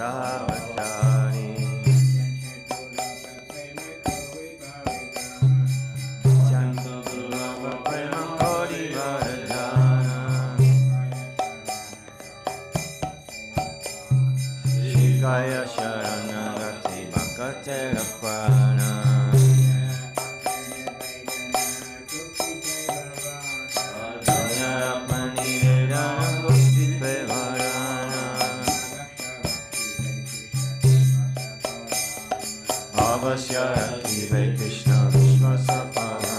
Savatari Janto Gurava Prema Kodi Varadana Shikaya Sharanagati Bhakate Rapana Kive Krishna Vishwasapana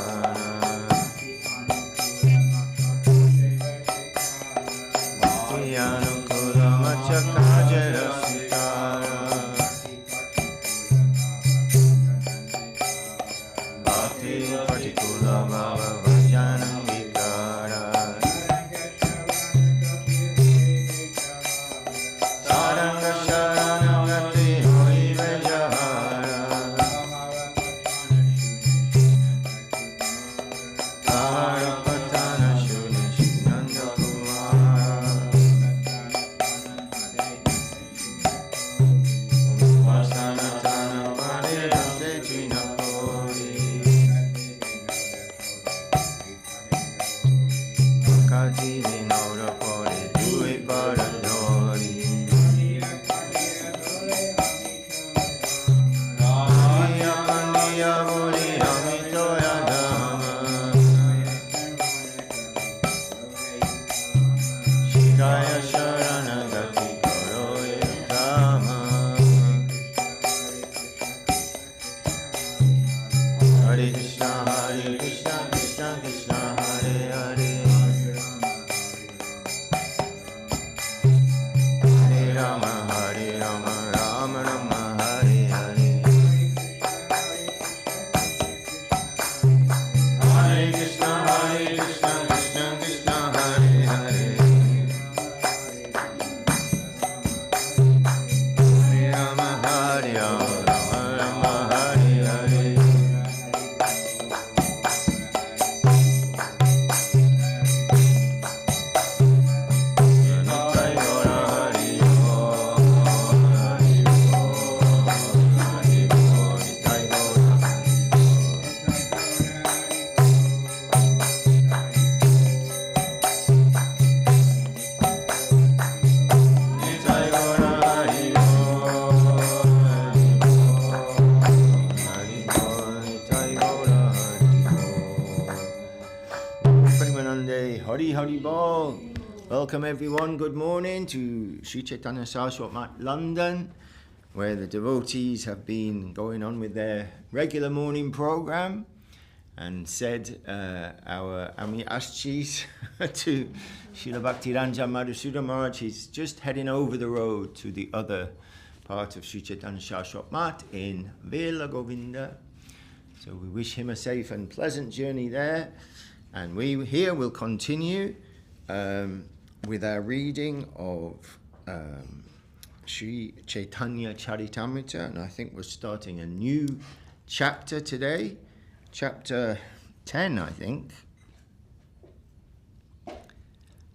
Bhakti Anukula Machakajara Sitara Bhakti Patikula Bhava Vajana Vikara Saranga Sharanagati Hoive Jahara Hari Bol. Welcome everyone, good morning to Sri Chaitanya Saraswat West London, where the devotees have been going on with their regular morning program and said our Ami Ashchis to Srila Bhaktiranjan Madhusudan Maharaj. He's just heading over the road to the other part of Sri Chaitanya Saraswat Mat in Vela Govinda. So we wish him a safe and pleasant journey there. And we here will continue with our reading of Sri Chaitanya Charitamrita, and I think we're starting a new chapter today, chapter 10, I think.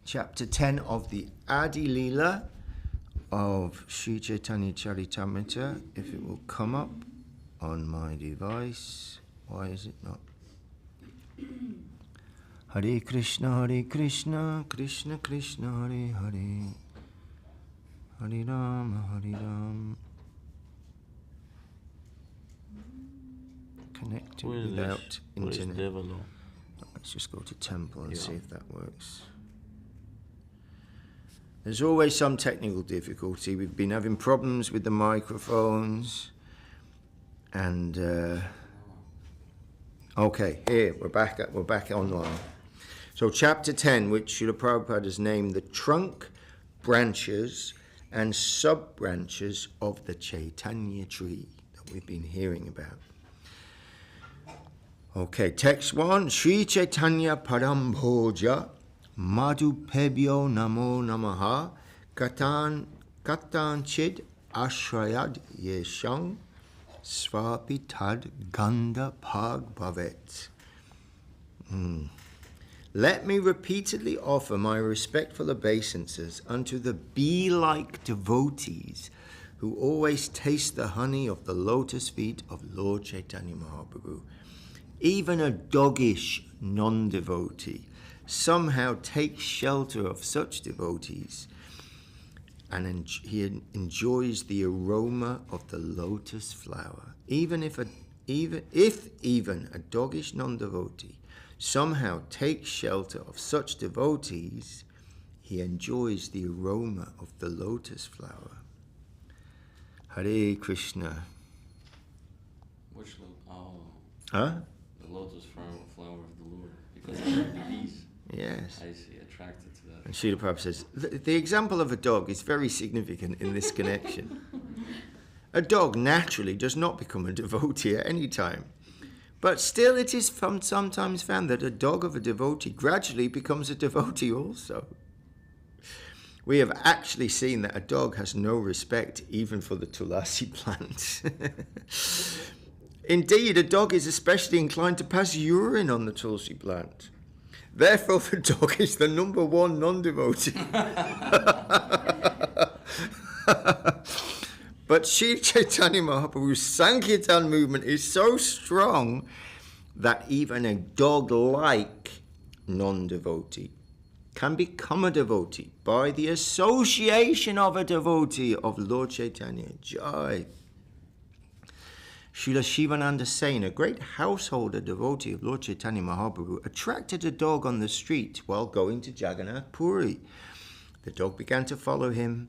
Chapter 10 of the Adi Leela of Sri Chaitanya Charitamrita. If it will come up on my device. Why is it not? Hare Krishna, Krishna Krishna, Hare Hare, Hare Rama, Hare Rama. Connected without internet. Let's just go to Temple and see if that works. There's always some technical difficulty. We've been having problems with the microphones. And okay, here we're back online. So chapter 10, which Srila Prabhupada has named the trunk, branches and sub-branches of the Chaitanya tree that we've been hearing about. Okay, text 1. Sri Chaitanya Parambhoja Madhupebhyo Namo Namaha Katanchid Ashrayad Yeshang Svapitad Ganda Pag Bhavet. Let me repeatedly offer my respectful obeisances unto the bee-like devotees who always taste the honey of the lotus feet of Lord Chaitanya Mahaprabhu. Even a doggish non-devotee somehow takes shelter of such devotees, and he enjoys the aroma of the lotus flower. Even if even a doggish non-devotee somehow takes shelter of such devotees, he enjoys the aroma of the lotus flower. Hare Krishna. Which oh, Huh? the lotus flower of the Lord, because of the bees. Yes. I see, attracted to that. And Srila Prabhupada says, the example of a dog is very significant in this connection. A dog naturally does not become a devotee at any time. But still it is sometimes found that a dog of a devotee gradually becomes a devotee also. We have actually seen that a dog has no respect even for the tulasi plant. Indeed, a dog is especially inclined to pass urine on the tulsi plant. Therefore, the dog is the number one non-devotee. But Sri Chaitanya Mahaprabhu's Sankirtan movement is so strong that even a dog-like non-devotee can become a devotee by the association of a devotee of Lord Chaitanya. Jai. Srila Shivananda Sen, a great householder devotee of Lord Chaitanya Mahaprabhu, attracted a dog on the street while going to Jagannath Puri. The dog began to follow him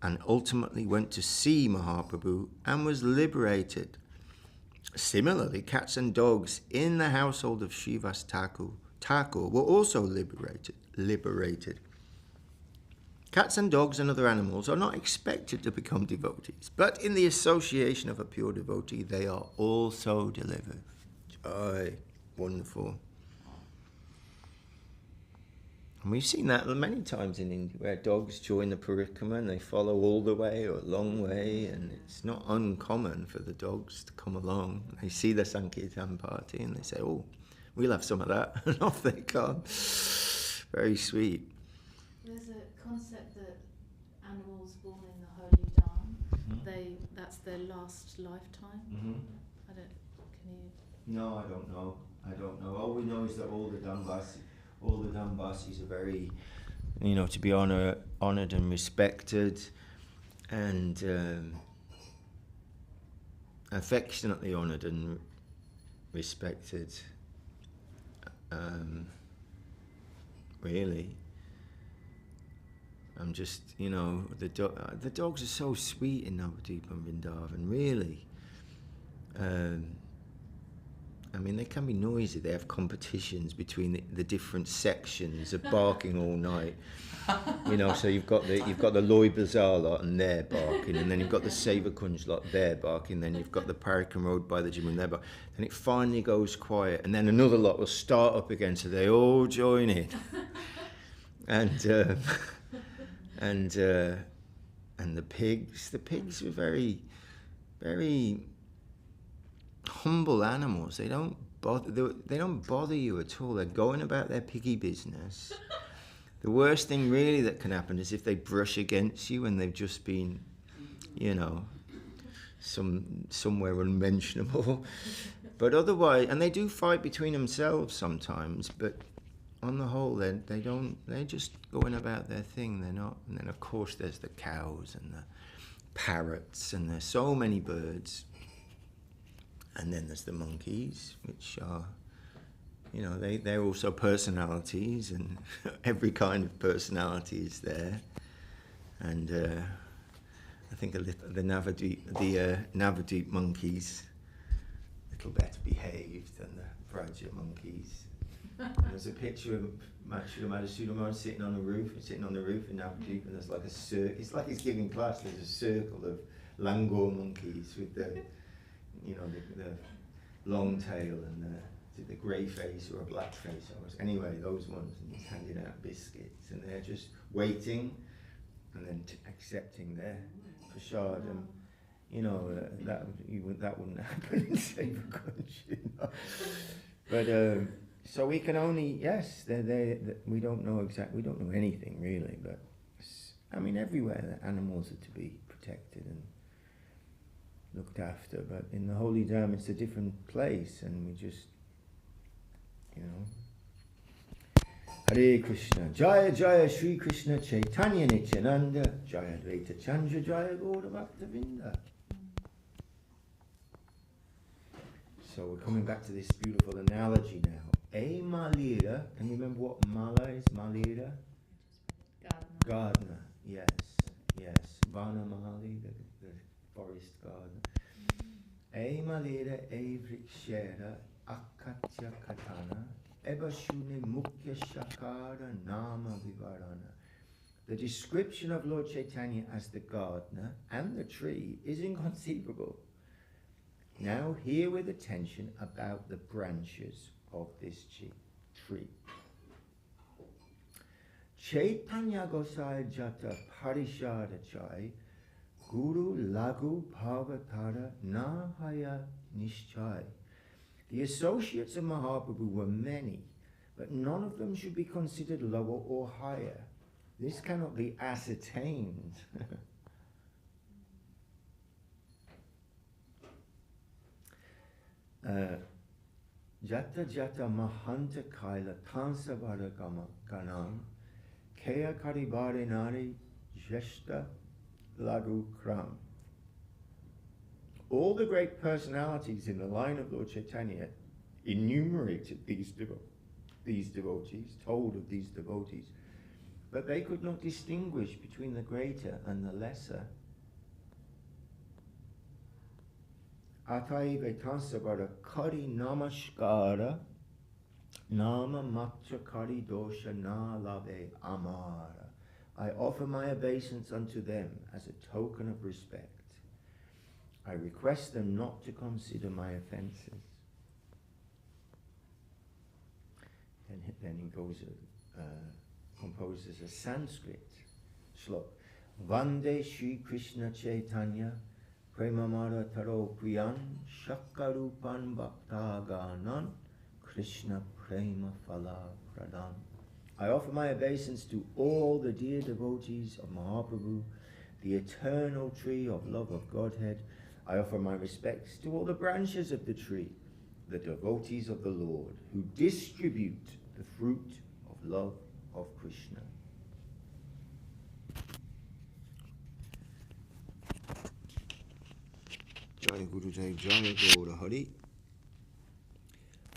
and ultimately went to see Mahaprabhu and was liberated. Similarly, cats and dogs in the household of Srivas Thakur were also liberated. Cats and dogs and other animals are not expected to become devotees, but in the association of a pure devotee, they are also delivered. Joy, wonderful. And we've seen that many times in India, where dogs join the parikrama and they follow all the way or a long way, and it's not uncommon for the dogs to come along. They see the Sankirtan party and they say, oh, we'll have some of that, and off they come. Very sweet. There's a concept that animals born in the holy Dham, that's their last lifetime. Mm-hmm. Can you? No, I don't know. All we know is that all the Dhambasis are very, to be honoured and respected, and affectionately honoured and respected. Really. I'm just, the dogs are so sweet in Navadvip and Vrindavan, really. They can be noisy. They have competitions between the different sections of barking all night. So you've got the Loy Bazaar lot and they're barking, and then you've got the Seva Kunj lot, they're barking, then you've got the Parikram Road by the gym and they're barking. Then it finally goes quiet, and then another lot will start up again, so they all join in. And the pigs were very, very humble animals. They don't bother you at all. They're going about their piggy business. The worst thing really that can happen is if they brush against you and they've just been, somewhere unmentionable. But otherwise, and they do fight between themselves sometimes, but on the whole, they're just going about their thing. They're not. And then of course there's the cows and the parrots, and there's so many birds. And then there's the monkeys, which are, they're also personalities, and every kind of personality is there. And I think the Navadvip monkeys, a little better behaved than the Braja monkeys. There's a picture of Madhusudama sitting on the roof in Navadvip, and there's like a circle. It's like he's giving class. There's a circle of Langor monkeys with the long tail and the grey face or a black face. Anyway, those ones, and he's handing out biscuits, and they're just waiting and then accepting their prasad. And that wouldn't happen in Seva Kunj, But so we can only we don't know anything really, but everywhere that animals are to be protected and looked after. But in the Holy Dham, it's a different place, and we just, you know. Hare Krishna, Jaya Jaya Sri Krishna Chaitanya Nityananda, Jaya Dvaita Chandra Jaya Gaura Bhaktavinda. So we're coming back to this beautiful analogy now. A malira, can you remember what mala is? Malira? Gardener. Gardener, yes, yes. Vana Mali, the forest garden. A malira, a vrikshera, akatya katana, ebashune mukhya shakara nama vivarana. The description of Lord Chaitanya as the gardener and the tree is inconceivable. Now hear with attention about the branches of this tree. Chaitanya Gosai Jata Parishada Chai Guru Lagu Bhavatara Nahaya Nishchai. The associates of Mahaprabhu were many, but none of them should be considered lower or higher. This cannot be ascertained. Jata Jata Mahanta Kaila Tansavara Ganam Kaya Karibare Nari Jeshta Lagu Kram. All the great personalities in the line of Lord Chaitanya enumerated these devotees, told of these devotees, but they could not distinguish between the greater and the lesser. Ataive Tansavara Kari Namaskara Nama Matcha Kari Dosha Na Lave Amara. I offer my obeisance unto them as a token of respect. I request them not to consider my offences. And then he goes, composes a Sanskrit slok. Vande Shri Krishna Chaitanya Premamara Taro Priyan Shakarupan Bhaktaganan Krishna Prema Phala Pradan. I offer my obeisance to all the dear devotees of Mahaprabhu, the eternal tree of love of Godhead. I offer my respects to all the branches of the tree, the devotees of the Lord, who distribute the fruit of love of Krishna. Jai Guru Jai Jai Gaura Hari.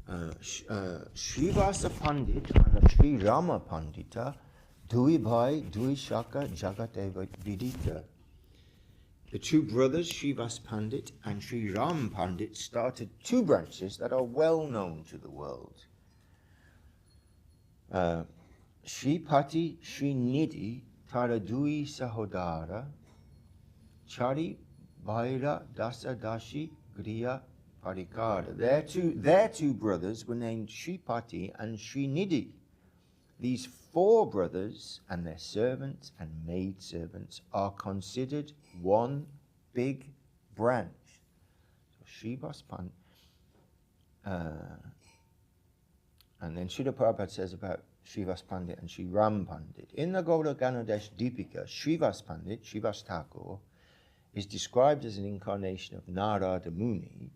Srivasa Pandit and Sri Rama Pandita, Dui Bhai, Dui Shaka, Jagat Eva Vidita. The two brothers, Srivas Pandit and Sri Ram Pandit, started two branches that are well known to the world. Sripati Sri Nidhi Taradui Sahodara, Chari Bhaira Dasa Dashi Griya Parikara. Their two brothers were named Sripati and Srinidhi. These four brothers and their servants and maidservants are considered one big branch. So Srivas Pandit, and then Srila Prabhupada says about Srivas Pandit and Sri Ram Pandit. In the Gauda Ganadesh Deepika, Srivas Pandit, Srivas Thakur, is described as an incarnation of Narada Muni,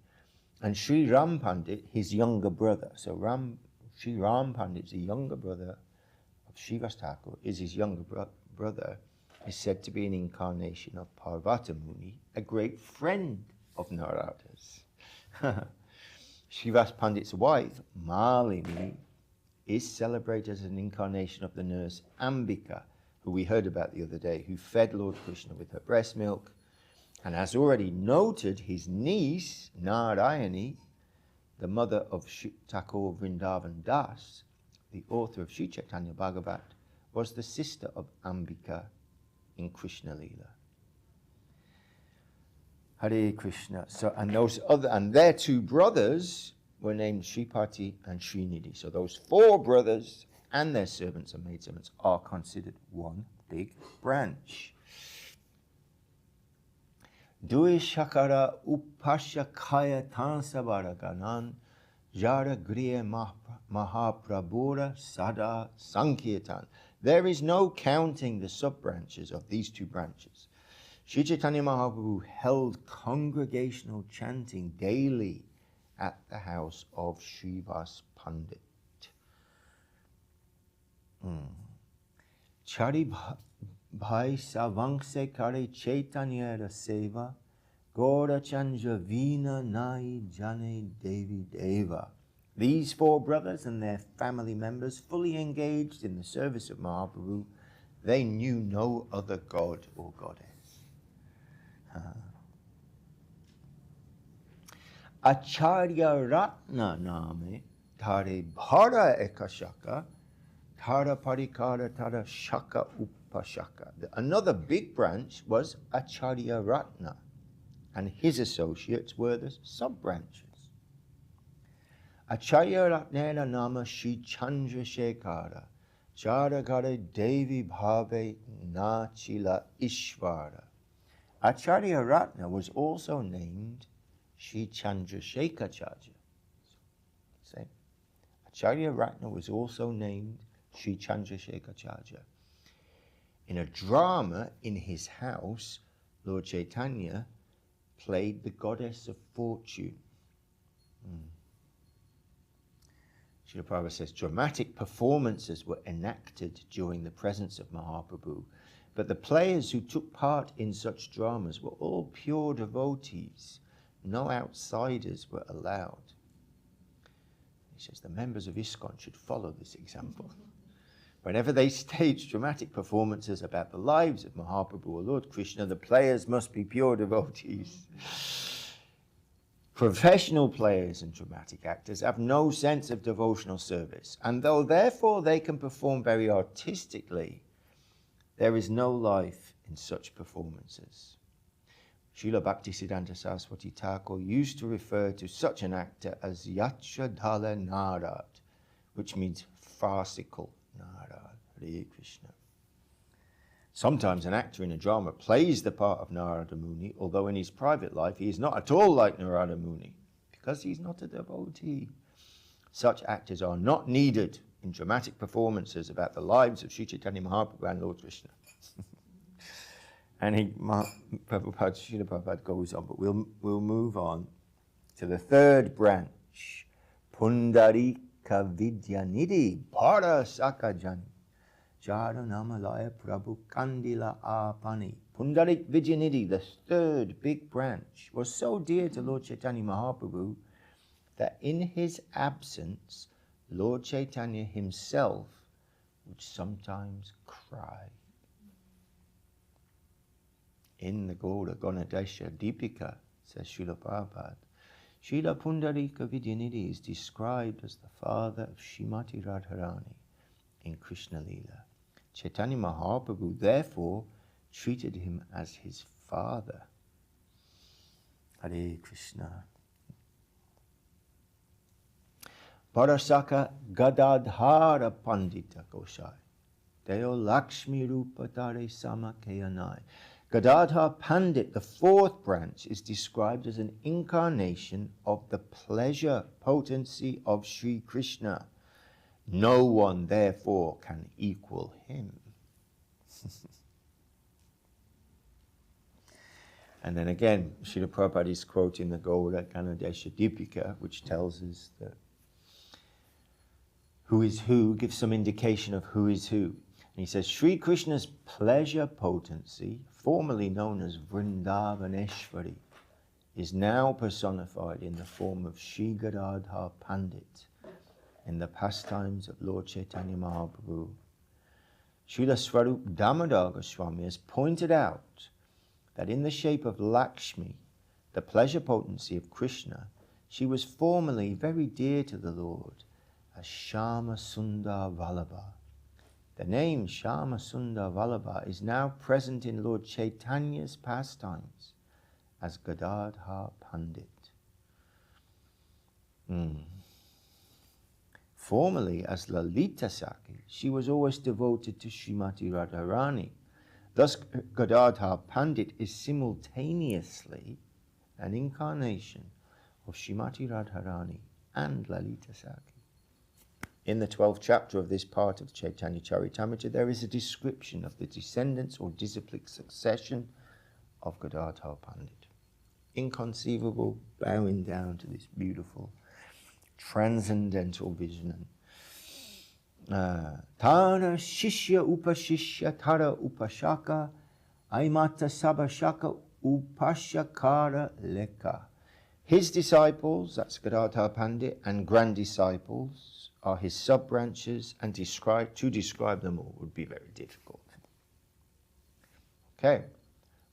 and Sri Ram Pandit, his younger brother. So Sri Ram Pandit, the younger brother of Srivas Thakur, is his younger brother, is said to be an incarnation of Parvata Muni, a great friend of Narada's. Srivas Pandit's wife, Malini, is celebrated as an incarnation of the nurse Ambika, who we heard about the other day, who fed Lord Krishna with her breast milk. And as already noted, his niece, Narayani, the mother of Thakur Vrindavan Das, the author of Sri Chaitanya Bhagavat, was the sister of Ambika in Krishna Lila. Hare Krishna. So, and their two brothers were named Sripati and Srinidhi. So those four brothers and their servants and maidservants are considered one big branch. Dui Shakara Upasha Kaya Tansavara Ganan Jara Griya Mahaprabhura Sada Sankirtan. There is no counting the sub-branches of these two branches. Sri Chaitanya Mahaprabhu held congregational chanting daily at the house of Srivas Pandit. Chari bhai savangse kare Chaitanya seva, Gaura Chandra Vina Nai Jane Devi Deva. These four brothers and their family members, fully engaged in the service of Mahaprabhu, they knew no other god or goddess. Acharya Ratna Name Tare Bhara Ekashaka Tara Parikara Tara Shaka Upashaka. Another big branch was Acharya Ratna, and his associates were the sub-branches. Acharya Ratnena Nama Shri Chandra Shekhara Charakara Devi Bhave Nachila Ishvara. Acharya Ratna was also named Shri Chandra Shekhacharya. Say, Acharya Ratna was also named Shri Chandra Shekhacharya. In a drama in his house, Lord Chaitanya played the goddess of fortune. Srila Prabhupada says dramatic performances were enacted during the presence of Mahaprabhu, but the players who took part in such dramas were all pure devotees. No outsiders were allowed. He says the members of ISKCON should follow this example. Whenever they stage dramatic performances about the lives of Mahaprabhu or Lord Krishna, the players must be pure devotees. Professional players and dramatic actors have no sense of devotional service, and though therefore they can perform very artistically, there is no life in such performances. Srila Bhaktisiddhanta Saraswati Thakur used to refer to such an actor as Yachadhala Narad, which means farcical Narad. Hare Krishna. Sometimes an actor in a drama plays the part of Narada Muni, although in his private life he is not at all like Narada Muni, because he's not a devotee. Such actors are not needed in dramatic performances about the lives of Sri Chaitanya Mahaprabhu and Lord Krishna. And Srila Prabhupada goes on, but we'll move on to the third branch. Pundarika Vidyanidhi Para Sakajani Jaranamalaya Prabhu Kandila Apani. Pundarik Vidyanidhi, the third big branch, was so dear to Lord Chaitanya Mahaprabhu that in his absence, Lord Chaitanya himself would sometimes cry. In the Gaura Ganadesha Deepika, says Srila Prabhupada, Srila Pundarika Vidyanidhi is described as the father of Srimati Radharani in Krishna Lila. Chaitanya Mahaprabhu therefore treated him as his father. Hare Krishna. Parasaka Gadadhara Pandita Gosai Deo Lakshmi Rupatare Samakeyanai. Gadadhar Pandit, the fourth branch, is described as an incarnation of the pleasure potency of Sri Krishna. No one, therefore, can equal him. And then again, Srila Prabhupada is quoting the Gaura Ganadesha Deepika, which tells us that who is who, gives some indication of who is who. And he says, Sri Krishna's pleasure potency, formerly known as Vrindavaneshwari, is now personified in the form of Sri Gadadhar Pandit in the pastimes of Lord Chaitanya Mahaprabhu. Srila Swarup Damodar Goswami has pointed out that in the shape of Lakshmi, the pleasure potency of Krishna, she was formerly very dear to the Lord as Shama Sundar Vallabha. The name Shama Sundar Vallabha is now present in Lord Chaitanya's pastimes as Gadadhar Pandit. Formerly as Lalita Saki, she was always devoted to Srimati Radharani. Thus Gadadhar Pandit is simultaneously an incarnation of Srimati Radharani and Lalita Saki. In the 12th chapter of this part of Chaitanya Charitamrita, there is a description of the descendants or disciplic succession of Gadadhar Pandit. Inconceivable, bowing down to this beautiful transcendental vision. Tara Shishya Upashishya Tara Upashaka Aimata Sabashaka Upashakara Leka. His disciples, that's Gadadhar Pandit, and grand disciples are his sub-branches, and to describe them all would be very difficult. Okay,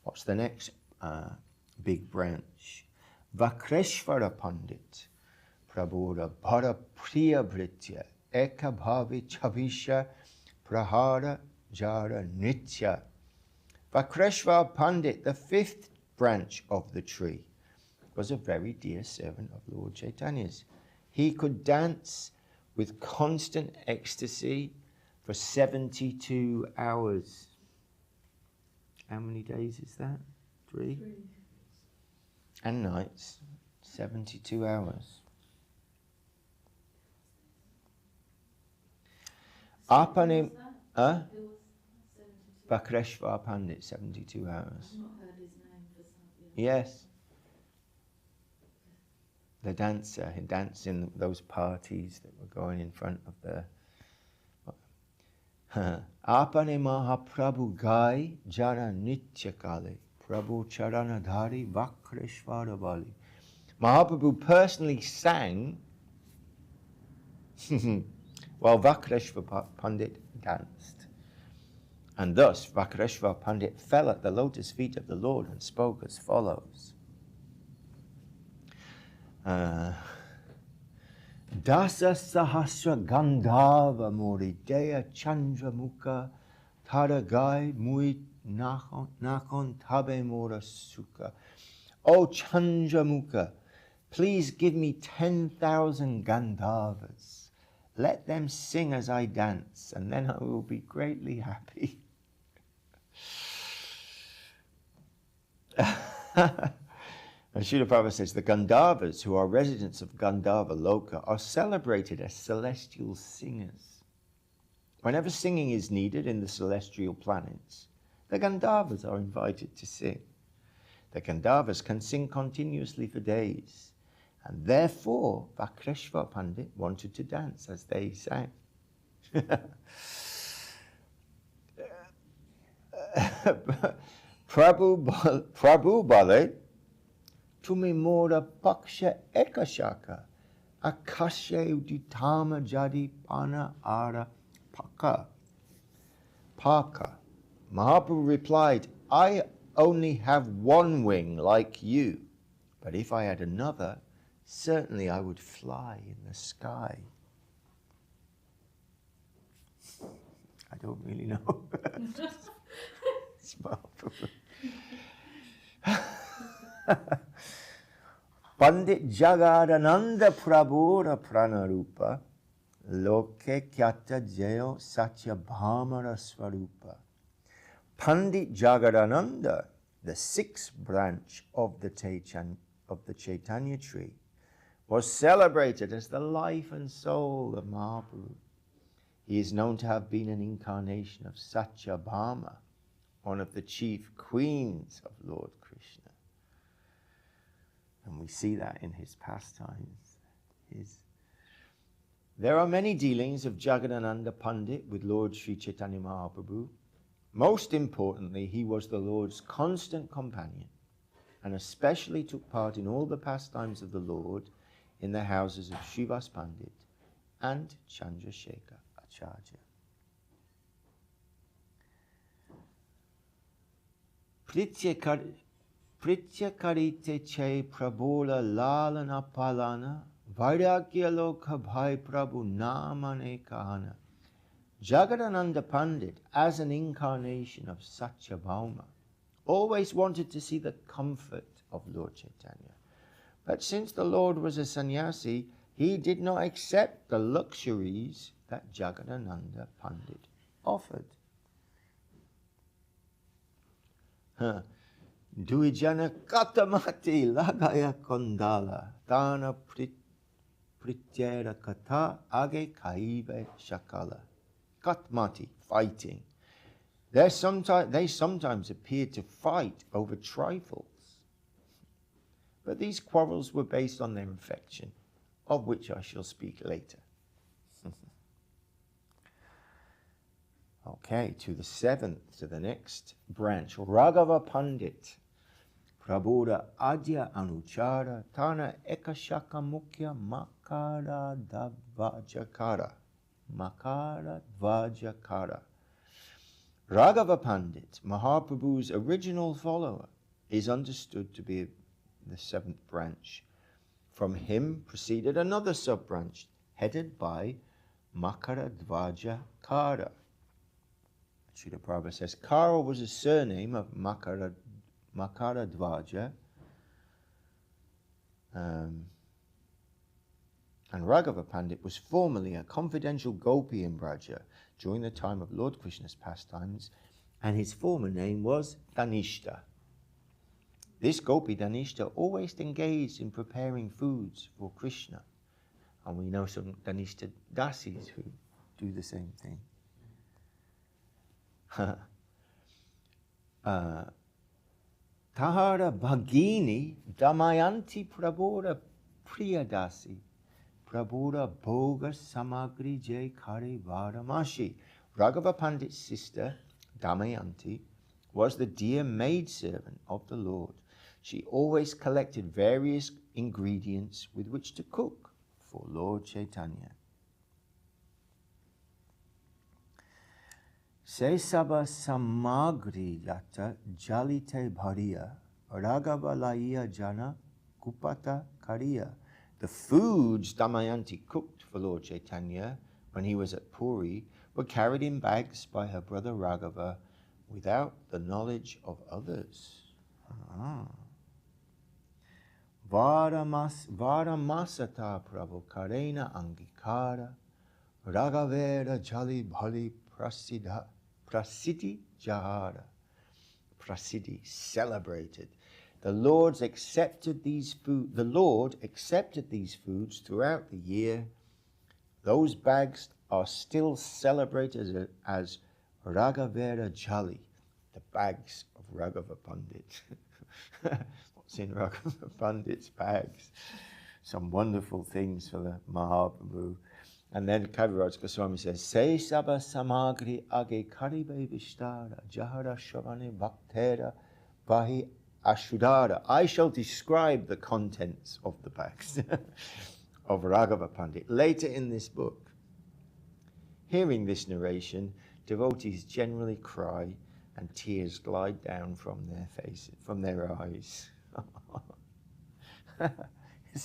what's the next big branch? Vakreshvara Pandit, Prabhuda Bhara Priya Britya, Eka Bhavi Chavisha, Prahara Jara Nitya. Vakreshvara Pandit, the fifth branch of the tree, was a very dear servant of Lord Chaitanya's. He could dance with constant ecstasy for 72 hours. How many days is that? 3? And nights. 72 hours. Apane, Vakreshvara Pandit, 72 hours. I've not heard his name for some years. Yes. The dancer, he danced in those parties that were going in front of the... Apane Mahaprabhu Gai Jara Nityakale Prabhu Charanadhari Vakreshvara Bali. Mahaprabhu personally sang while Vakreshvara Pandit danced. And thus Vakreshvara Pandit fell at the lotus feet of the Lord and spoke as follows. Dasa Sahasra Gandhava Morideya Chandra Mukha Taragai Mui Nakon Tabe Mora Sukha. O Chandra Mukha, please give me 10,000 Gandharvas. Let them sing as I dance, and then I will be greatly happy. And Srila Prabhupada says, the Gandharvas, who are residents of Gandharva Loka, are celebrated as celestial singers. Whenever singing is needed in the celestial planets, the Gandharvas are invited to sing. The Gandharvas can sing continuously for days, and therefore Vakreshvara Pandit wanted to dance as they sang. Prabhu Bale, Tumi Mora Paksha Ekashaka, Akashe Uditama Jadi Pana Ara Paka. Mahaprabhu replied, I only have one wing like you, but if I had another, certainly I would fly in the sky. I don't really know. It's Mahaprabhu. Pandit Jagadananda Prabhura Pranarupa Loke Kyata Jayo Satya Bhamara Swarupa. Pandit Jagadananda, the sixth branch of the Chaitanya tree, was celebrated as the life and soul of Mahaprabhu. He is known to have been an incarnation of Satya Bhama, one of the chief queens of Lord Krishna. And we see that in his pastimes. There are many dealings of Jagadananda Pandit with Lord Sri Chaitanya Mahaprabhu. Most importantly, he was the Lord's constant companion and especially took part in all the pastimes of the Lord in the houses of Srivas Pandit and Chandrasekhar Acharya. Prityakarite che prabola lalana palana vairagya lokha bhai prabhu namane kahana. Jagadananda Pandit, as an incarnation of Satyabhauma, always wanted to see the comfort of Lord Chaitanya. But since the Lord was a sannyasi, he did not accept the luxuries that Jagadananda Pandit offered. Duijana katamati lagaya kondala dana prityera kata age kaive shakala. Katmati, fighting. They sometimes appeared to fight over trifles. But these quarrels were based on their affection, of which I shall speak later. Okay, to the next branch. Raghava Pandit. Prabhuda Adya Anuchara Tana Ekashaka Mukhya Makara Dvajakara. Makara Dvajakara. Raghava Pandit, Mahaprabhu's original follower, is understood to be the seventh branch. From him proceeded another sub-branch, headed by Makara Dvajakara. Srila Prabhupada says, Kara was a surname of Makara Dvaja, and Raghava Pandit was formerly a confidential gopi in Braja during the time of Lord Krishna's pastimes, and his former name was Dhanishta. This gopi Dhanishta always engaged in preparing foods for Krishna, and we know some Dhanishta dasis who do the same thing. Tahara Bhagini Damayanti Prabhuda Priyadasi Prabhuda Bhoga Samagri Jay Kari Varamashi. Raghava Pandit's sister Damayanti was the dear maidservant of the Lord. She always collected various ingredients with which to cook for Lord Chaitanya. Se saba samagri lata jalite bhariya Raghava laiya jana kupata kariya. The foods Damayanti cooked for Lord Chaitanya when he was at Puri were carried in bags by her brother Raghava without the knowledge of others. Varamasata Prabhu Karena Angikara Raghavera Jali Bhali Prasiddhi Jahara. Prasiddhi, celebrated. The Lord accepted these foods throughout the year. Those bags are still celebrated as Raghavera Jali, the bags of Raghava Pandit. What's in Raghava Pandit's bags? Some wonderful things for the Mahaprabhu. And then Kaviraj Goswami says, Se Saba Samagri Age Karibe Vishtara Jahara Shavane Bhaktera Vahi Ashudara. I shall describe the contents of the bags of Raghava Pandit later in this book. Hearing this narration, devotees generally cry and tears glide down from their faces, from their eyes.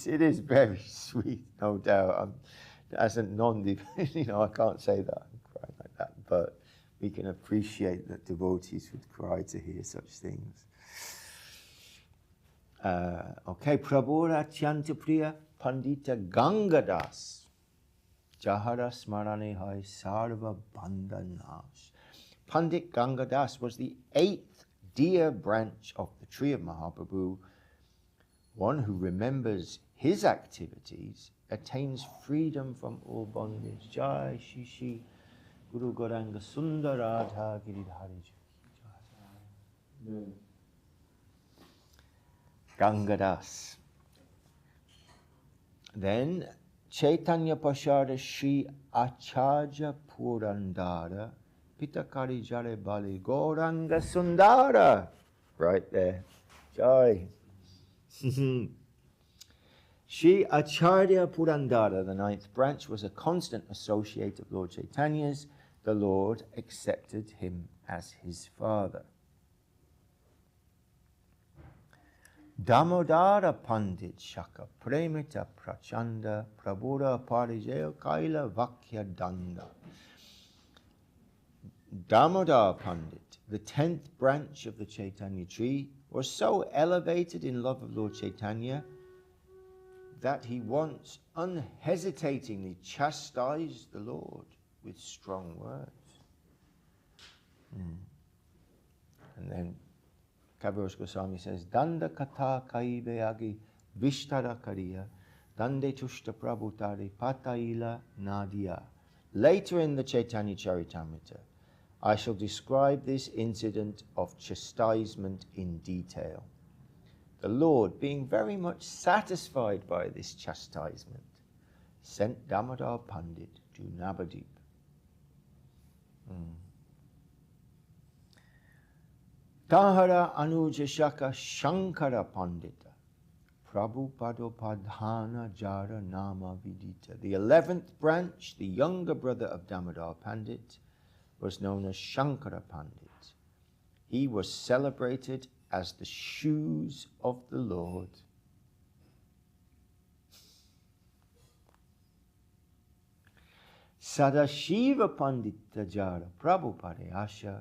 It is very sweet, no doubt. As a I can't say that and cry like that, but we can appreciate that devotees would cry to hear such things. Okay, Prabhupada Chantapriya Pandita Gangadas Jahara Smarane Hai Sarva Bandhanash. Pandit Gangadas was the 8th dear branch of the tree of Mahaprabhu. One who remembers his activities attains freedom from all bondage. Jai Shishi Guru Gauranga Sundaradha Giridhari. Gangadas. Then Chaitanya Pashada Shri Acharya Purandara Pitakari Jare Bali Gauranga Sundara. Right there. Jai. Shri Acharya Purandara, the 9th branch, was a constant associate of Lord Chaitanya's. The Lord accepted him as his father. Damodara Pandit Shaka Premita Prachanda Prabhuda Parijaya Kaila Vakya Danda. Damodar Pandit, the 10th branch of the Chaitanya tree, was so elevated in love of Lord Chaitanya that he once unhesitatingly chastised the Lord with strong words. And then Kaviraj Goswami says, Danda kata kaive agi vishtara kariya, dande tushta prabhutari pataila nadia. Later in the Chaitanya Charitamrita, I shall describe this incident of chastisement in detail. The Lord, being very much satisfied by this chastisement, sent Damodar Pandit to Navadip. Tahara Anuja Shaka Shankara Pandita Prabhu Padopadhana Jara Nama Vidita. The 11th branch, the younger brother of Damodar Pandit, was known as Shankara Pandit. He was celebrated as the shoes of the Lord. Sadashiva Pandita Jara Prabhupada Asha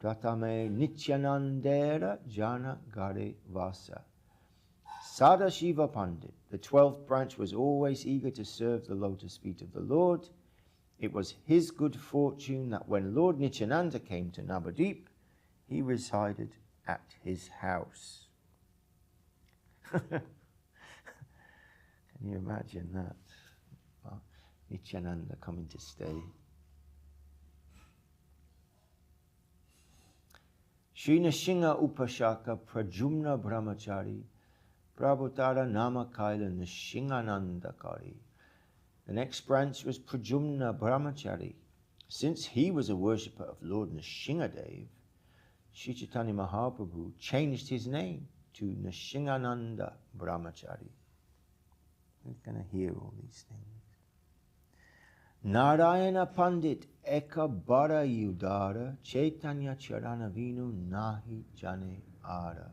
Pratame Nityanandera Jana Gare Vasa. Sadashiva Pandit, the 12th branch, was always eager to serve the lotus feet of the Lord. It was his good fortune that when Lord Nityananda came to Navadip, he resided at his house. Can you imagine that? Well, Nityananda coming to stay. Shri Nishinga Upashaka Prajumna Brahmachari Prabhutara Nama Kaila Nishinganandakari. The next branch was Prajumna Brahmachari. Since he was a worshipper of Lord Nishingadev, Sri Chaitanya Mahaprabhu changed his name to Nishingananda Brahmachari. We're going to hear all these things. Narayana Pandit Eka Bara Yudara Chaitanya Charana Vinu Nahi Jane Ara.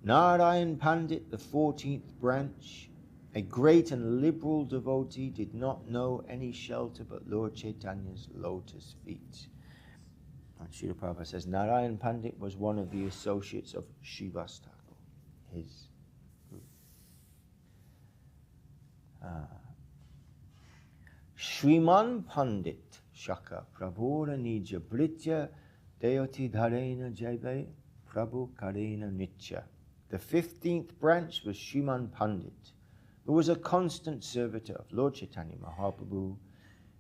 Narayan Pandit, the 14th branch, a great and liberal devotee, did not know any shelter but Lord Chaitanya's lotus feet. And Srila Prabhupada says Narayan Pandit was one of the associates of Srivas Thakur, his group. Shriman Pandit Shaka Prabhura Nija Britya Deoti Dharena Jaive Prabhu Karena Nitya. The 15th branch was Shriman Pandit, who was a constant servitor of Lord Chaitanya Mahaprabhu.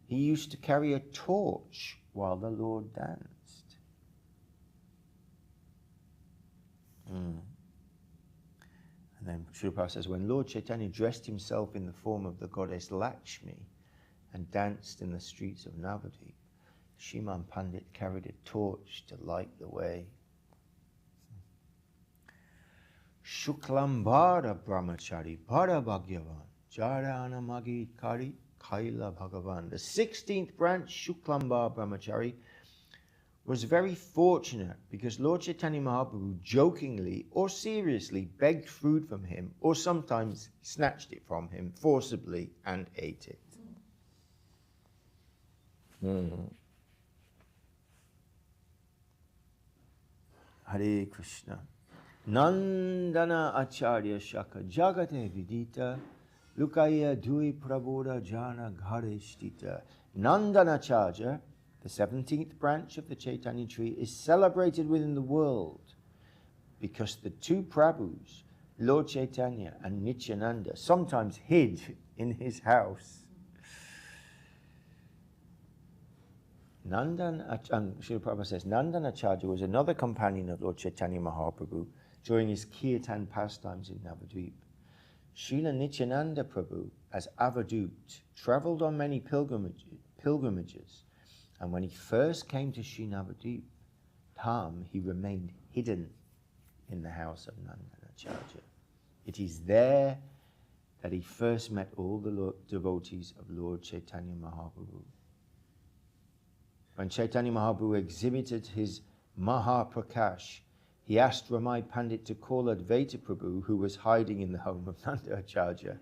He used to carry a torch while the Lord danced. And then Srila Prabhupada says, when Lord Chaitanya dressed himself in the form of the goddess Lakshmi and danced in the streets of Navadip, Shriman Pandit carried a torch to light the way. Shuklambara Brahmachari Parabhagyavan Jarana Magi Kari Kaila Bhagavan. The 16th branch, Shuklambara Brahmachari, was very fortunate because Lord Chaitanya Mahaprabhu jokingly or seriously begged food from him or sometimes snatched it from him forcibly and ate it. Hare Krishna. Nandana Acharya Shaka Jagate Vidita Lukaya Dui Prabhuda Jana Gharishtita. Nandana Acharya, the 17th branch of the Chaitanya tree, is celebrated within the world because the two Prabhus, Lord Chaitanya and Nityananda, sometimes hid in his house. Srila Prabhupada says, Nandanacharya was another companion of Lord Chaitanya Mahaprabhu during his kirtan pastimes in Navadvip. Srila Nityananda Prabhu, as Avadut, travelled on many pilgrimages, and when he first came to Sri Navadvip Dham, he remained hidden in the house of Nandanacharya. It is there that he first met all the devotees of Lord Chaitanya Mahaprabhu. When Chaitanya Mahaprabhu exhibited his Mahaprakash, he asked Ramai Pandit to call Advaita Prabhu, who was hiding in the home of Nandacharya,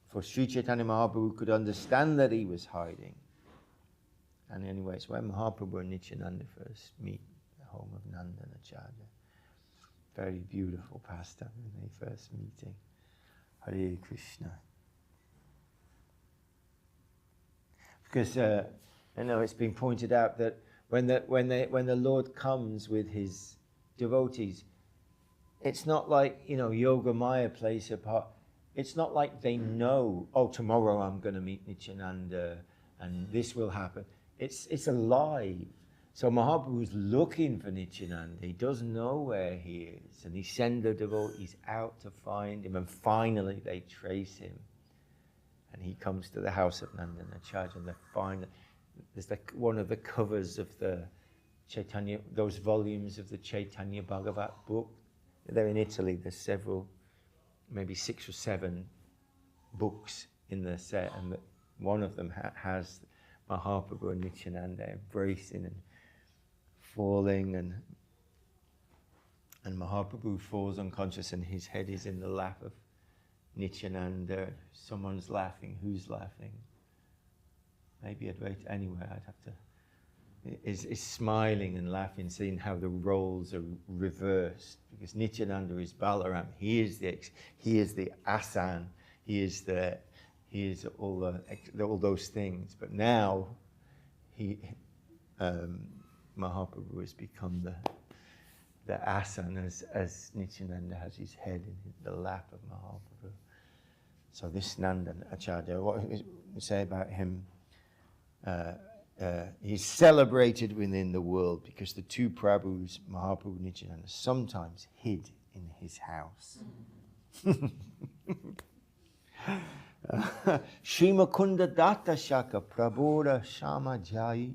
for Sri Chaitanya Mahaprabhu could understand that he was hiding. And anyway, it's when Mahaprabhu and Nityananda first meet, the home of Nandacharya. Very beautiful pastime when they first meeting. Hare Krishna. Because I know it's been pointed out that when the Lord comes with his devotees, it's not like, Yoga Maya plays a part. It's not like they know, oh, tomorrow I'm going to meet Nityananda and this will happen. It's alive. So Mahaprabhu is looking for Nityananda. He doesn't know where he is. And he sends the devotees out to find him. And finally they trace him. And he comes to the house of Nandanacharya. And they find, there's like one of the covers of the Chaitanya, those volumes of the Chaitanya Bhagavat book. They're in Italy. There's several, maybe 6 or 7 books in the set. And one of them has Mahaprabhu and Nityananda embracing and falling, and Mahaprabhu falls unconscious and his head is in the lap of Nityananda. Someone's laughing. Who's laughing? Maybe anyway, I'd have to... Is smiling and laughing, seeing how the roles are reversed. Because Nityananda is Balaram. He is the Asan. He is all those things. But now Mahaprabhu has become the Asan as Nityananda has his head in the lap of Mahaprabhu. So this Nandan Acharya, what we say about him, he's celebrated within the world because the 2 Prabhus, Mahaprabhu and Nityananda, sometimes hid in his house. Shri Mukunda Datta Shaka Prabhura Shama Jai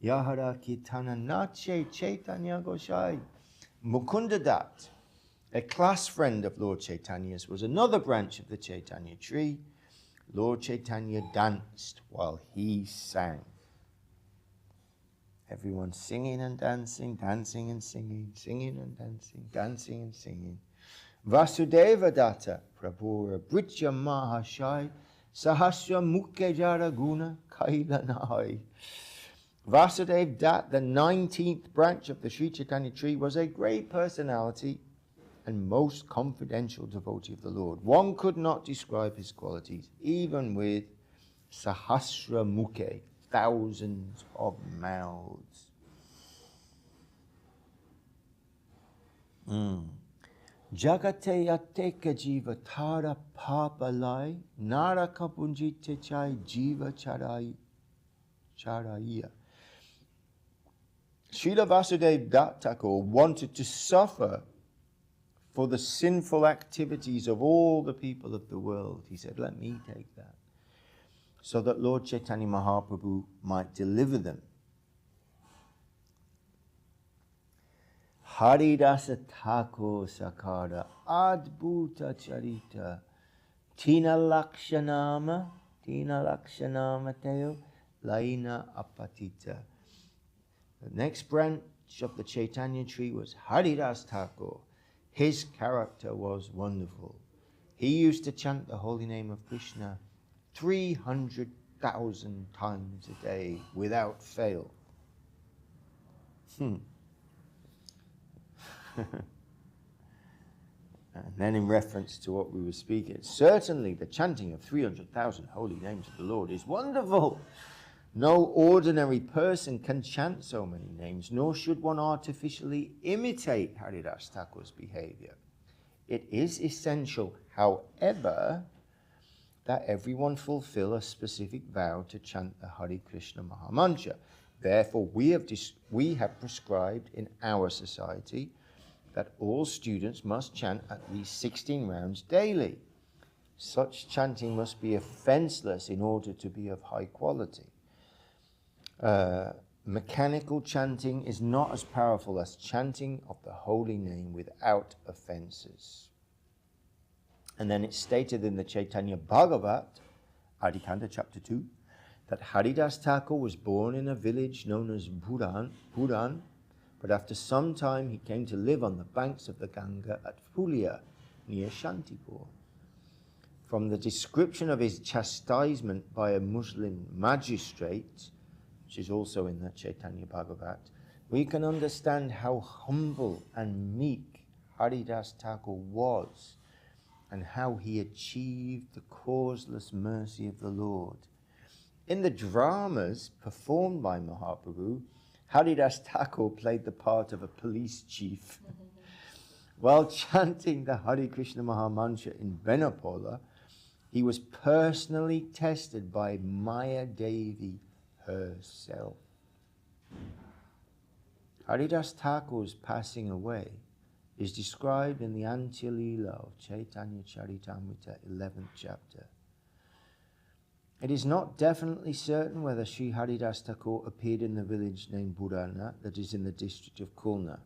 Yahara Kitana Nache Chaitanya Goshai. Mukunda Dat, a class friend of Lord Chaitanya's, was another branch of the Chaitanya tree. Lord Chaitanya danced while he sang. Everyone singing and dancing, dancing and singing, singing and dancing, dancing and singing. Vasudeva Datta Prabhura Britya Mahashai Sahasra Mukhe Jara Guna Kaila Nahai. Vasudev Dutt, the 19th branch of the Sri Chaitanya tree, was a great personality and most confidential devotee of the Lord. One could not describe his qualities, even with Sahasra Mukhe, thousands of mouths. Jagate Yateka Jiva Tara Papalai Nara Kapunjite Chai Jiva Charaiya. Srila Vasudeva Dutt Thakur wanted to suffer for the sinful activities of all the people of the world. He said, let me take that, so that Lord Chaitanya Mahaprabhu might deliver them. Haridasa Thakur Sakara Adbhuta Charita Tina Lakshanama Teo Laina Apatita. The next branch of the Chaitanya tree was Haridas Thakur. His character was wonderful. He used to chant the holy name of Krishna 300,000 times a day without fail. And then in reference to what we were speaking, certainly the chanting of 300,000 holy names of the Lord is wonderful. No ordinary person can chant so many names, nor should one artificially imitate Haridas Thakur's behavior. It is essential, however, that everyone fulfill a specific vow to chant the Hare Krishna Mahamantra. Therefore, we have prescribed in our society that all students must chant at least 16 rounds daily. Such chanting must be offenseless in order to be of high quality. Mechanical chanting is not as powerful as chanting of the holy name without offenses. And then it's stated in the Chaitanya Bhagavat, Adikanda chapter 2, that Haridas Thakur was born in a village known as Puran, but after some time he came to live on the banks of the Ganga at Pulia, near Shantipur. From the description of his chastisement by a Muslim magistrate, which is also in the Chaitanya Bhagavat, we can understand how humble and meek Haridas Thakur was, and how he achieved the causeless mercy of the Lord. In the dramas performed by Mahaprabhu, Haridas Thakur played the part of a police chief. While chanting the Hare Krishna Mahamantra in Benapola, he was personally tested by Maya Devi herself. Haridas Thakur's passing away is described in the Antya Leela of Chaitanya Charitamrita, 11th chapter. It is not definitely certain whether Sri Haridas Thakur appeared in the village named Burana, that is in the district of Khulna.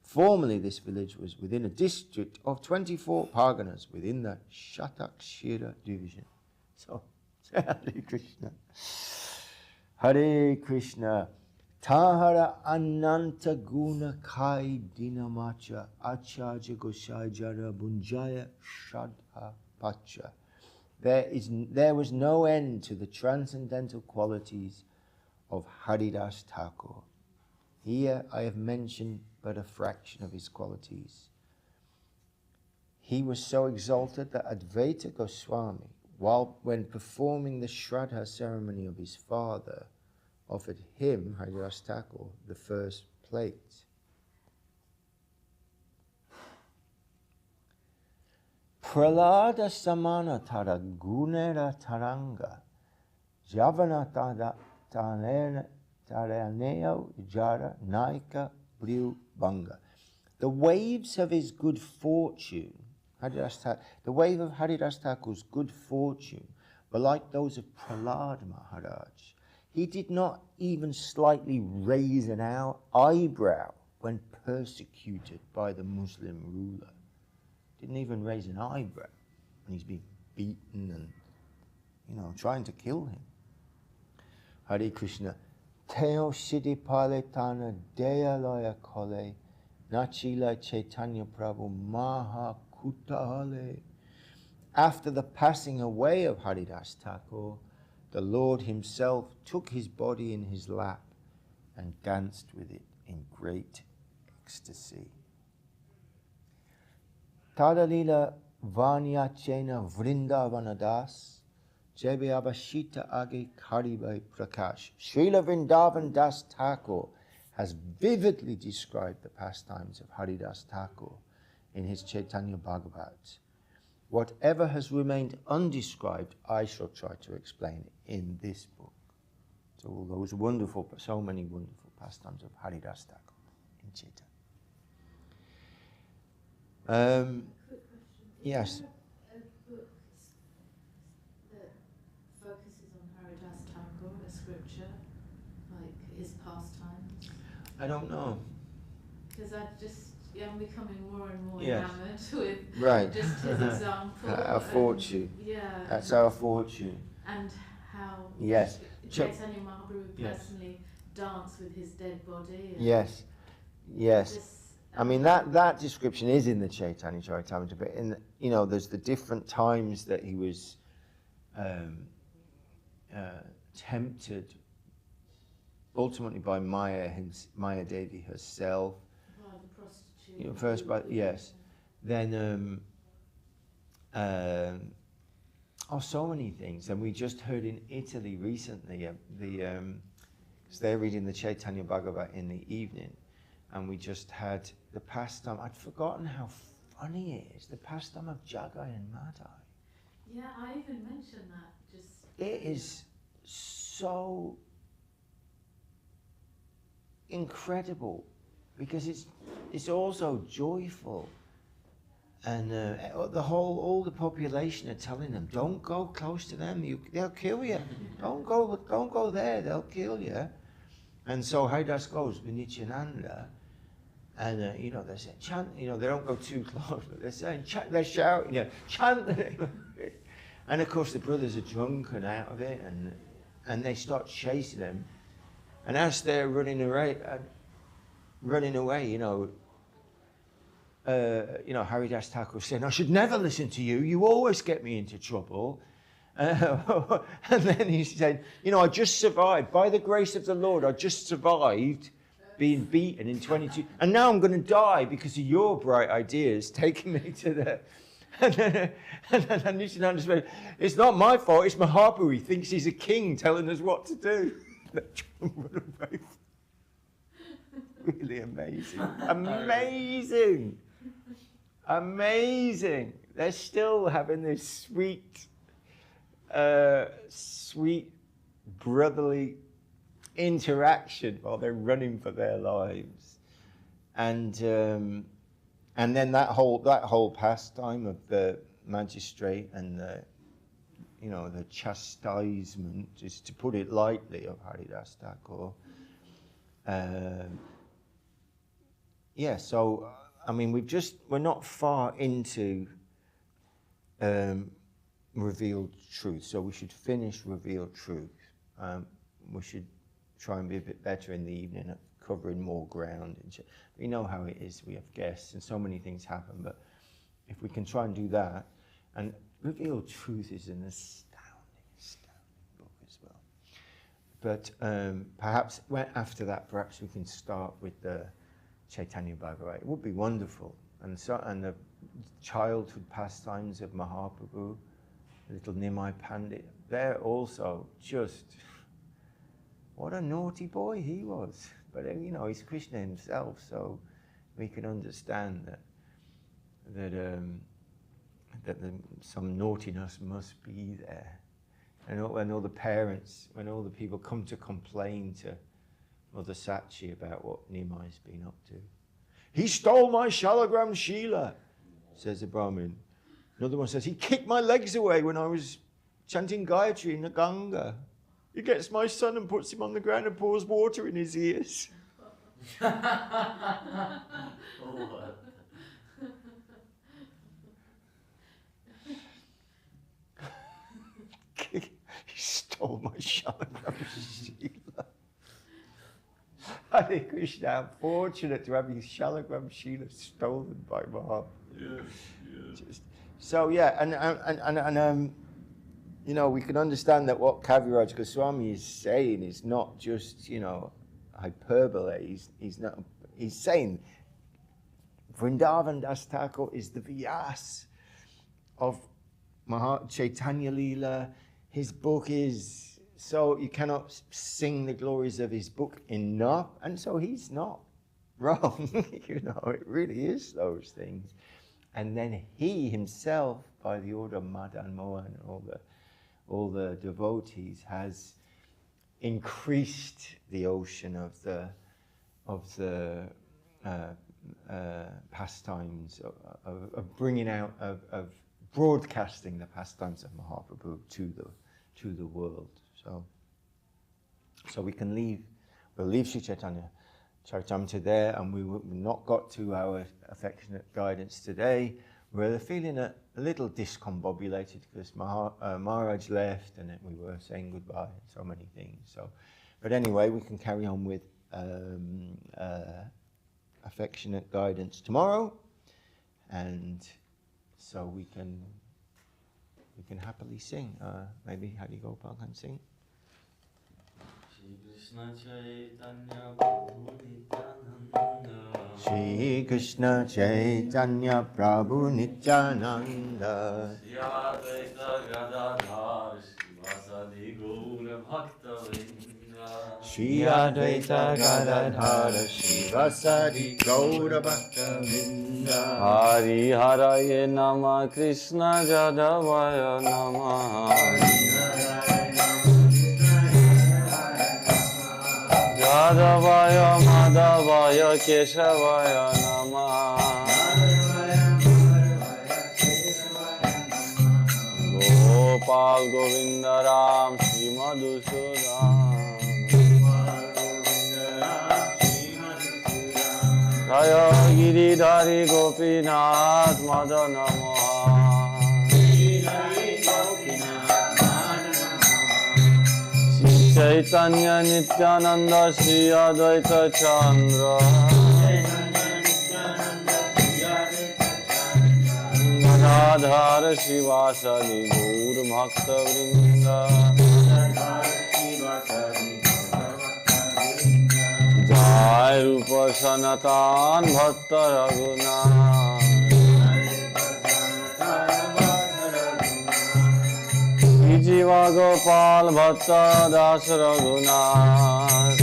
Formerly, this village was within a district of 24 parganas within the Shatakshira division. So, Hare Krishna. Hare Krishna. Tahara Ananta Guna Kai Dinamacha Acharya Gosai Jara Bunjaya Shadha Pacha. There was no end to the transcendental qualities of Haridas Thakur. Here I have mentioned but a fraction of his qualities. He was so exalted that Advaita Goswami, when performing the Shraddha ceremony of his father, offered him, Haridas Thakur, the first plate. Pralada samana tara gunera taranga javana taraneo jara naika bliu banga. The waves of his good fortune, the wave of Haridas Thakur's good fortune, were like those of Prahlad Maharaj. He did not even slightly raise an eyebrow when persecuted by the Muslim ruler. Didn't even raise an eyebrow when he's being beaten and, trying to kill him. Hare Krishna. Teo Siddhipaletana Deyalaya Kole Nachila Chaitanya Prabhu Maha Kutale. After the passing away of Haridas Thakur, the Lord himself took his body in his lap and danced with it in great ecstasy. Tadalila Vanyachena Vrindavanadas Jebe Abashita Age Karibai Prakash. Srila Vrindavan Das Thakur has vividly described the pastimes of Haridas Thakur in his Chaitanya Bhagavat. Whatever has remained undescribed, I shall try to explain in this book. So all those wonderful, so many wonderful pastimes of Haridas Thakur in Chaitanya. Quick question. Yes. Is there a book that focuses on Haridas Thakur, a scripture, like his pastimes? I don't know. Because I'm becoming more and more Yes. enamored with Right. just his example. Our fortune. Yeah. That's our fortune. And how Yes. Chaitanya Mahaprabhu Yes. personally danced with his dead body. And Yes. Yes. just, I mean, that description is in the Chaitanya Charitamrita, but there's the different times that he was tempted, ultimately by Maya Devi herself. well, the prostitute. First by, yes. Then, so many things. And we just heard in Italy recently, because they're reading the Chaitanya Bhagavat in the evening, and we just had the pastime. I'd forgotten how funny it is, the pastime of Jagai and Madai. Yeah, I even mentioned that. It is so incredible because it's also joyful, and all the population are telling them, don't go close to them, they'll kill you. Don't go there, they'll kill you. And so Haridas goes with Nityananda, and they're saying chant. They don't go too close, but they're saying chant. They're shouting, chant the name of it. And of course the brothers are drunk and out of it, and they start chasing them. And as they're running away, Haridas Thakur saying, I should never listen to you. You always get me into trouble. And then he said, I just survived. By the grace of the Lord, I just survived being beaten in 22. And now I'm going to die because of your bright ideas taking me to the... And then Nityananda said, it's not my fault, it's Mahaprabhu. He thinks he's a king telling us what to do. Really amazing. Amazing. Amazing. They're still having this sweet brotherly interaction while they're running for their lives, and then that whole pastime of the magistrate and the chastisement, just to put it lightly, of Haridas Thakur. So I mean, we're not far into revealed truth, so we should finish revealed truth. We should try and be a bit better in the evening at covering more ground. We know how it is, we have guests and so many things happen, but if we can try and do that, and revealed truth is an astounding book as well. But perhaps after that, perhaps we can start with the Chaitanya Bhagavat. It would be wonderful. And the childhood pastimes of Mahaprabhu, little Nimai Pandit, they're also just, what a naughty boy he was. But he's Krishna himself, so we can understand that some naughtiness must be there. And when all the parents, when all the people come to complain to Mother Sachi about what Nimai's been up to. He stole my Shalagram Shila, says the Brahmin. Another one says, he kicked my legs away when I was chanting Gayatri in the Ganga. He gets my son and puts him on the ground and pours water in his ears. He stole my Shalagram Shila. Hare Krishna, I'm fortunate to have his Shalagram Shila stolen by Mahaprabhu. Yes. So and we can understand that what Kaviraj Goswami is saying is not just hyperbole. He's saying Vrindavan Das Thakur is the Vyas of Chaitanya Leela. His book is. So you cannot sing the glories of his book enough, and so he's not wrong. It really is those things. And then he himself, by the order of Madan Mohan and all the devotees, has increased the ocean of the pastimes of bringing out of broadcasting the pastimes of Mahaprabhu to the world. So we'll leave Sri Chaitanya Charitamrita there, and we've not got to our affectionate guidance today. We're feeling a little discombobulated because Maharaj left, and we were saying goodbye and so many things. But anyway, we can carry on with affectionate guidance tomorrow, and so we can happily sing. Maybe Hari Gopal can sing. Shri Krishna Chaitanya Prabhu Nityananda Shri Advaita Gadadhar Srivasadi Gaura Bhaktavinda Shri Advaita Gadadhar Srivasadi Gaura Bhaktavinda Hari Haraye Nama Krishna Jadavaya Nama Jadavaya Madhavaya Keshavaya Namah Gopal Govinda Ram Shri Madhusudan Jaya Giridhari Gopinath Madana Mohan Chaitanya Nityananda Shri Advaita Chandra Gadadhar Srivasadi Gaur Bhakta Vrinda Jai Rupa Sanatan Bhatta Raghunath Jiva Gopal Bhatta Das Raghunath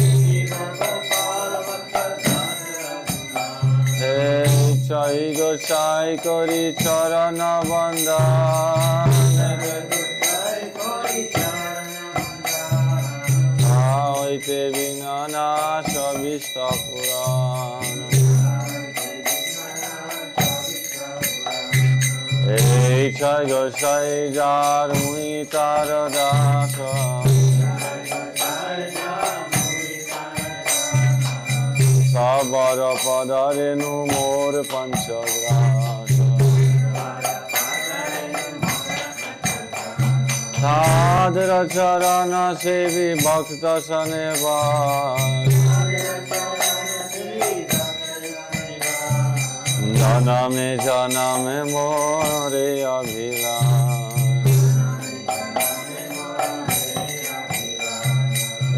He Chai Gosai Kori Charana Bandhan Aoite Vishnapuran. Hey Chai Gosai Jar Mui Taradasa. Sabara Padarenu Mor Panchagrasa. Sadhara Charana Sevi Bhakta Sanevas. Janame Janame More Abhilash.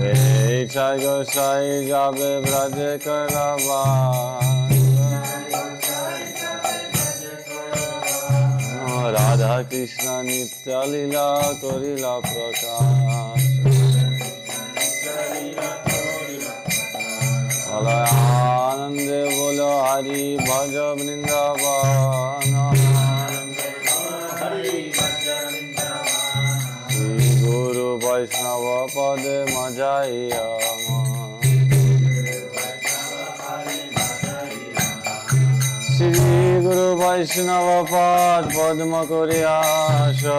Hey Chai Gosai Jabe Braje Karavas. Radha Krishna Nitya Lila Korila Prakash. Anande Bolo Hari Bhaja Vrindavana. Shri Guru Vaishnava Pade Majayama. Shri Guru Vaishnava Pad Padma Koriyasha.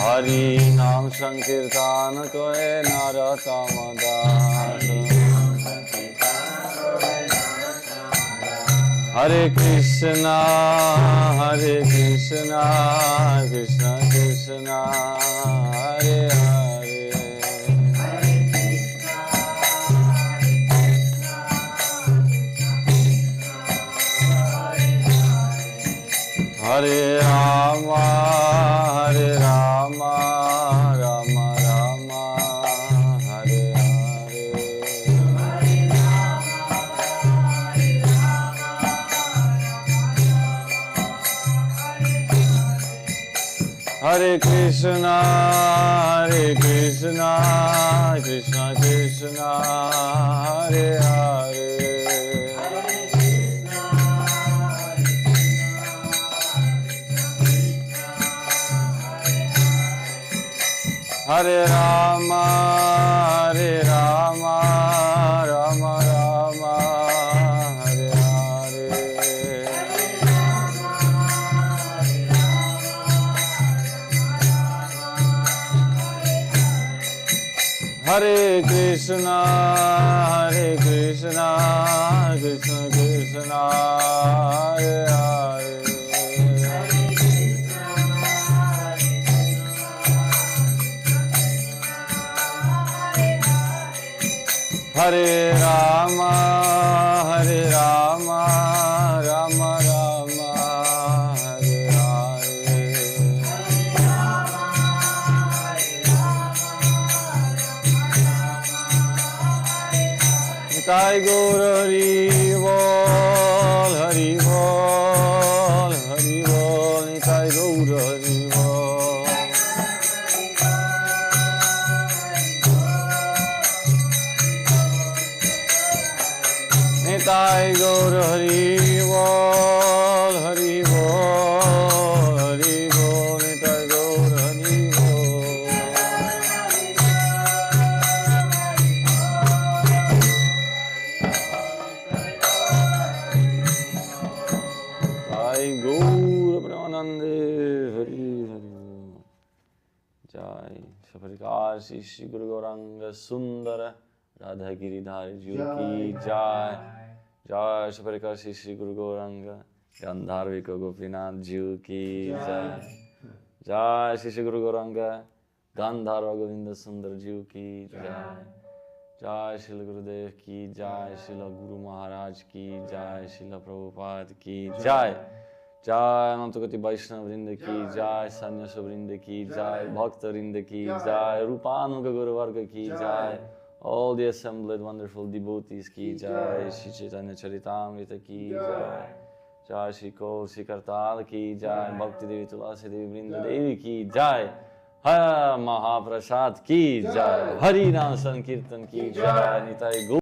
Hari Nam Sankirtan Koe Naratamadas. Hare Krishna, Krishna Krishna, Hare Hare. Hare Rama, Rama Rama, Hare Hare. Hare Krishna, Krishna Krishna, Hare Hare. Hare Rama, Rama Rama, Hare Hare. Hare Krishna, Krishna Krishna, Hare Hare. Hare Rama, Rama Rama, Hare Hare. Nitai Gaur Hari Bol, Hari Bol, Hari Bol, Nitai Gaur Hari Bol. Nitai Gaur Hari Bol, Hari Bol, Hari Bol, Nitai Gaur Hari Bol. Nitai Gaur Premanande, Hari Hari Bol. Jai Shaparikar Shri Guru Gauranga Sundara Radha Giridhari Ji ki Jai. Jai Shaparikar Shri Guru Gauranga Gandharvika Gopinath Ji ki Jai. Jai Shri Guru Gauranga Gandharva Govinda Sundar Ji ki Jai. Jai Srila Gurudev ki Jai. Srila Guru Maharaj ki Jai. Srila Prabhupada ki Jai. Jai Anantagati Vaishnava Vrinda ki Jai. Sanyasa Vrinda ki Jai. Bhakta Vrinda ki Jai. Rupanuga Guru Varga ki Jai. All the assembled wonderful devotees ki Jai. Shri Chaitanya Charitamrita ki Jai. Jai Shri Kaur Shri Kartal ki Jai. Bhakti Devi Tulasi Devi Vrinda Devi ki Jai. Har Mahaprasad ki Jai. Hari Nam Sankirtan ki Jai. Nitai Gaur